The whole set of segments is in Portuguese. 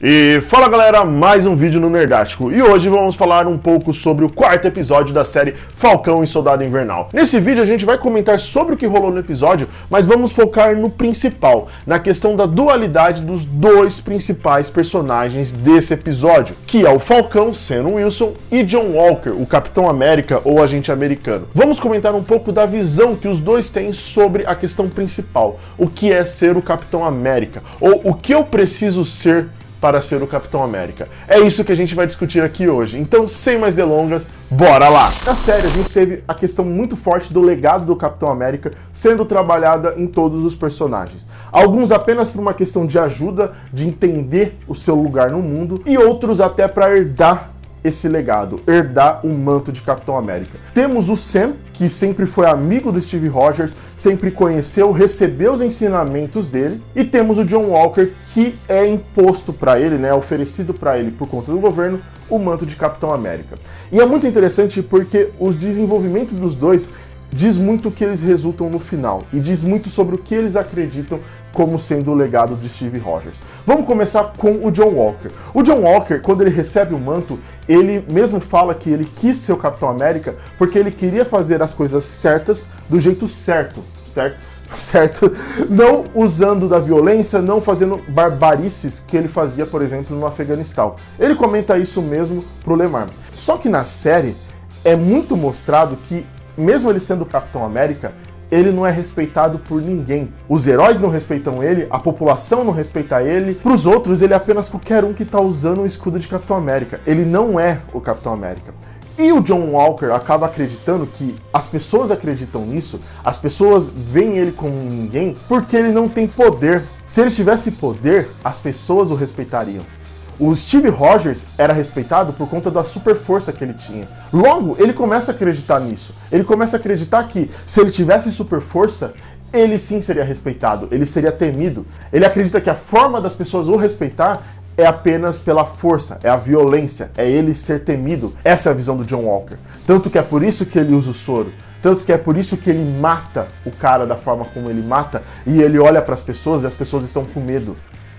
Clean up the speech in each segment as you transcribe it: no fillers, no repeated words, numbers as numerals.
E fala galera, mais um vídeo no Nerdático, e hoje vamos falar um pouco sobre o quarto episódio da série Falcão e Soldado Invernal. Nesse vídeo a gente vai comentar sobre o que rolou no episódio, mas vamos focar no principal, na questão da dualidade dos dois principais personagens desse episódio, que é o Falcão, Sam Wilson, e John Walker, o Capitão América ou agente americano. Vamos comentar um pouco da visão que os dois têm sobre a questão principal, o que é ser o Capitão América, ou o que eu preciso ser para ser o Capitão América. É isso que a gente vai discutir aqui hoje. Então, sem mais delongas, bora lá! Na série, a gente teve a questão muito forte do legado do Capitão América sendo trabalhada em todos os personagens. Alguns apenas por uma questão de ajuda, de entender o seu lugar no mundo, e outros até para herdar esse legado, herdar o manto de Capitão América. Temos o Sam, que sempre foi amigo do Steve Rogers, sempre conheceu, recebeu os ensinamentos dele, e temos o John Walker, que é imposto para ele, né, oferecido para ele por conta do governo, o manto de Capitão América. E é muito interessante porque o desenvolvimento dos dois diz muito o que eles resultam no final, e diz muito sobre o que eles acreditam como sendo o legado de Steve Rogers. Vamos começar com o John Walker. O John Walker, quando ele recebe o manto, ele mesmo fala que ele quis ser o Capitão América porque ele queria fazer as coisas certas do jeito certo, certo? Não usando da violência, não fazendo barbarices que ele fazia, por exemplo, no Afeganistão. Ele comenta isso mesmo pro Lemar. Só que na série é muito mostrado que, mesmo ele sendo o Capitão América, ele não é respeitado por ninguém. Os heróis não respeitam ele, a população não respeita ele. Para os outros, ele é apenas qualquer um que está usando o escudo de Capitão América. Ele não é o Capitão América. E o John Walker acaba acreditando que as pessoas acreditam nisso, as pessoas veem ele como ninguém, porque ele não tem poder. Se ele tivesse poder, as pessoas o respeitariam. O Steve Rogers era respeitado por conta da super força que ele tinha. Logo, ele começa a acreditar nisso. Ele começa a acreditar que, se ele tivesse super força, ele sim seria respeitado, ele seria temido. Ele acredita que a forma das pessoas o respeitar é apenas pela força, é a violência, é ele ser temido. Essa é a visão do John Walker. Tanto que é por isso que ele usa o soro. Tanto que é por isso que ele mata o cara da forma como ele mata, e ele olha para as pessoas e as pessoas estão com medo.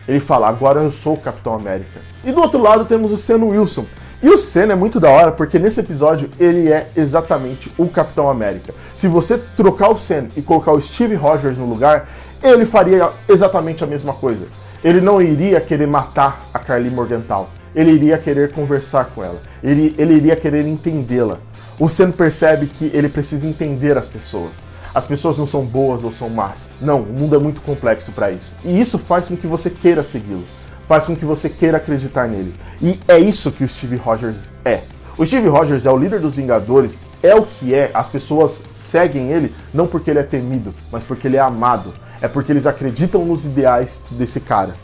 Ele fala, agora eu sou o Capitão América. E do outro lado temos o Sam Wilson. E o Sam é muito da hora porque nesse episódio ele é exatamente o Capitão América. Se você trocar o Sam e colocar o Steve Rogers no lugar, ele faria exatamente a mesma coisa. Ele não iria querer matar a Karli Morgenthau. Ele iria querer conversar com ela. Ele iria querer entendê-la. O Sam percebe que ele precisa entender as pessoas. As pessoas não são boas ou são más. Não, o mundo é muito complexo para isso. E isso faz com que você queira segui-lo. Faz com que você queira acreditar nele. E é isso que o Steve Rogers é. O Steve Rogers é o líder dos Vingadores, é o que é. As pessoas seguem ele não porque ele é temido, mas porque ele é amado. É porque eles acreditam nos ideais desse cara.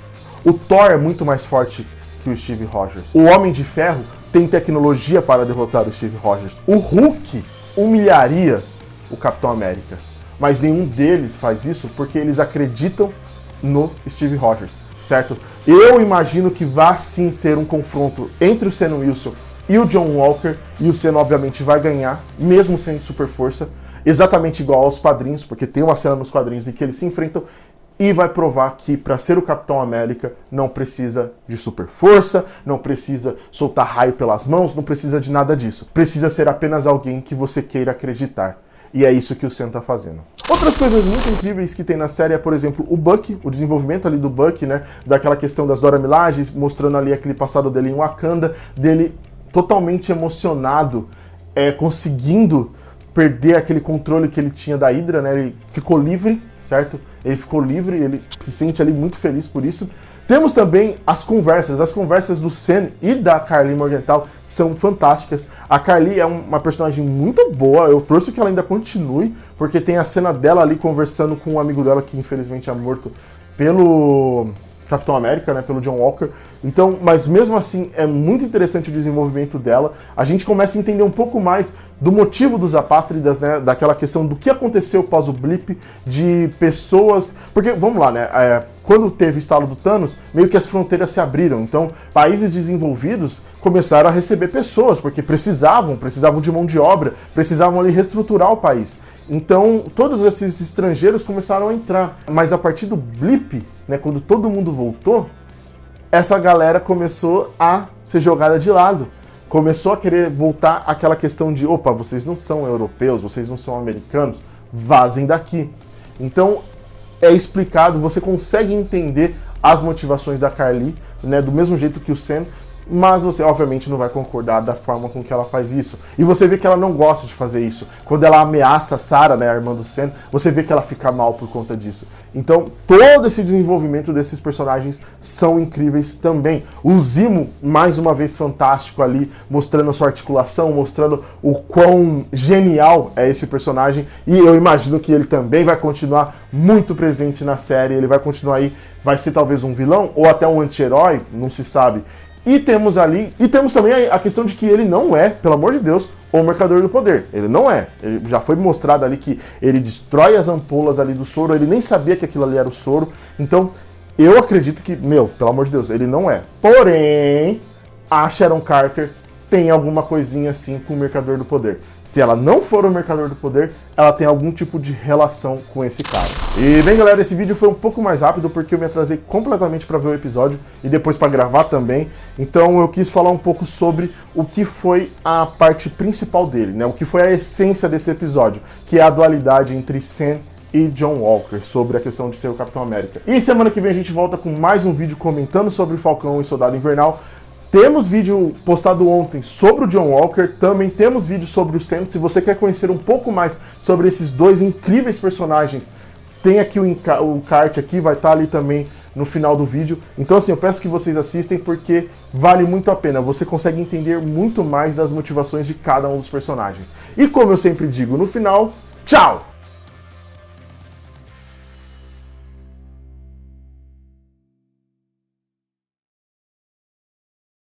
O Thor é muito mais forte que o Steve Rogers. O Homem de Ferro tem tecnologia para derrotar o Steve Rogers. O Hulk humilharia o Capitão América, mas nenhum deles faz isso porque eles acreditam no Steve Rogers, certo? Eu imagino que vá sim ter um confronto entre o Sam Wilson e o John Walker, e o Sam obviamente vai ganhar, mesmo sem super força, exatamente igual aos quadrinhos, porque tem uma cena nos quadrinhos em que eles se enfrentam, e vai provar que para ser o Capitão América não precisa de super força, não precisa soltar raio pelas mãos, não precisa de nada disso. Precisa ser apenas alguém que você queira acreditar. E é isso que o Sam tá fazendo. Outras coisas muito incríveis que tem na série é, por exemplo, o Bucky, o desenvolvimento ali do Bucky, né? Daquela questão das Dora Milaje, mostrando ali aquele passado dele em Wakanda, dele totalmente emocionado, conseguindo perder aquele controle que ele tinha da Hydra, né? Ele ficou livre, certo? Ele ficou livre, ele se sente ali muito feliz por isso. Temos também as conversas do Sam e da Karli Morgenthau são fantásticas. A Karli é uma personagem muito boa, eu torço que ela ainda continue, porque tem a cena dela ali conversando com um amigo dela que infelizmente é morto pelo Capitão América, né, pelo John Walker. Então, mas mesmo assim é muito interessante o desenvolvimento dela. A gente começa a entender um pouco mais do motivo dos apátridas, né, daquela questão do que aconteceu pós o blip, de pessoas... Porque, vamos lá, né, quando teve o estalo do Thanos, meio que as fronteiras se abriram. Então, países desenvolvidos começaram a receber pessoas, porque precisavam de mão de obra, precisavam ali reestruturar o país. Então, todos esses estrangeiros começaram a entrar. Mas a partir do blip, né, quando todo mundo voltou, essa galera começou a ser jogada de lado. Começou a querer voltar àquela questão de, opa, vocês não são europeus, vocês não são americanos, vazem daqui. Então, é explicado, você consegue entender as motivações da Carly, né, do mesmo jeito que o Sam, mas você obviamente não vai concordar da forma com que ela faz isso. E você vê que ela não gosta de fazer isso. Quando ela ameaça a Sarah, né, a irmã do Sam, você vê que ela fica mal por conta disso. Então, todo esse desenvolvimento desses personagens são incríveis também. O Zemo, mais uma vez, fantástico ali, mostrando a sua articulação, mostrando o quão genial é esse personagem. E eu imagino que ele também vai continuar muito presente na série. Ele vai continuar aí, vai ser talvez um vilão ou até um anti-herói, não se sabe. E temos também a questão de que ele não é, pelo amor de Deus, o Mercador do Poder. Ele não é. Ele já foi mostrado ali que ele destrói as ampolas ali do soro, ele nem sabia que aquilo ali era o soro. Então, eu acredito que, pelo amor de Deus, ele não é. Porém, a Sharon Carter tem alguma coisinha assim com o Mercador do Poder. Se ela não for o Mercador do Poder, ela tem algum tipo de relação com esse cara. E bem, galera, esse vídeo foi um pouco mais rápido porque eu me atrasei completamente para ver o episódio e depois para gravar também. Então eu quis falar um pouco sobre o que foi a parte principal dele, né? O que foi a essência desse episódio, que é a dualidade entre Sam e John Walker, sobre a questão de ser o Capitão América. E semana que vem a gente volta com mais um vídeo comentando sobre o Falcão e Soldado Invernal. Temos vídeo postado ontem sobre o John Walker, também temos vídeo sobre o Sam. Se você quer conhecer um pouco mais sobre esses dois incríveis personagens, tem aqui o card aqui, vai estar ali também no final do vídeo. Então assim, eu peço que vocês assistem porque vale muito a pena. Você consegue entender muito mais das motivações de cada um dos personagens. E como eu sempre digo no final, tchau!